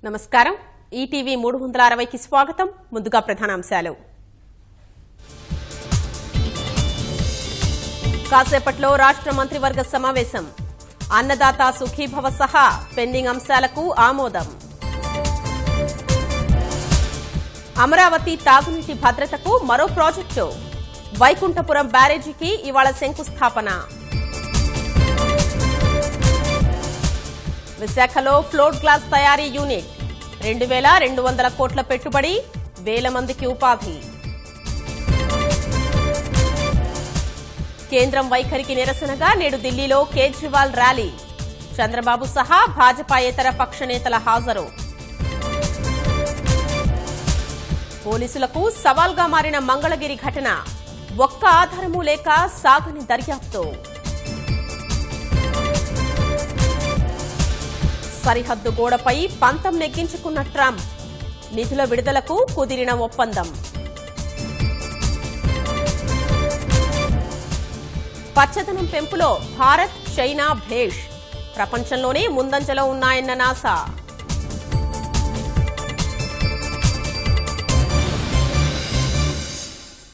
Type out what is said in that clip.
నమస్కారం ఈటీవీ 360 కి స్వాగతం ముందుగా ప్రధానాంశాలు కాసేపట్లో రాష్ట్ర మంత్రివర్గ సమావేశం అన్నదాత సుఖీభవ సహా పెండింగ్ అంశాలకు ఆమోదం అమరావతి తాగునీటి భద్రతకు మరో ప్రాజెక్టు వైకుంఠపురం బ్యారేజీకి ఇవాళ శంకుస్థాపన విశాఖలో ఫ్లోట్ గ్లాస్ తయారీ యూనిట్ 2200 కోట్ల పెట్టుబడి వేల మందికి ఉపాధి కేంద్రం వైఖరికి నిరసనగా నేడు ఢిల్లీలో కేజ్రీవాల్ ర్యాలీ చంద్రబాబు సహా భాజపాయేతర పక్ష నేతల హాజరు పోలీసులకు సవాల్గా మారిన మంగళగిరి ఘటన ఒక్క ఆధారమూ లేక సాగని దర్యాప్తు సరిహద్దు గోడపై పంతం నెగ్గించుకున్న ట్రంప్ నిధుల విడుదలకు కుదిరిన ఒప్పందం పచ్చదనం పెంపులో భారత్ చైనా భేష్ ప్రపంచంలోనే ముందంజలో ఉన్నాయన్న నాసా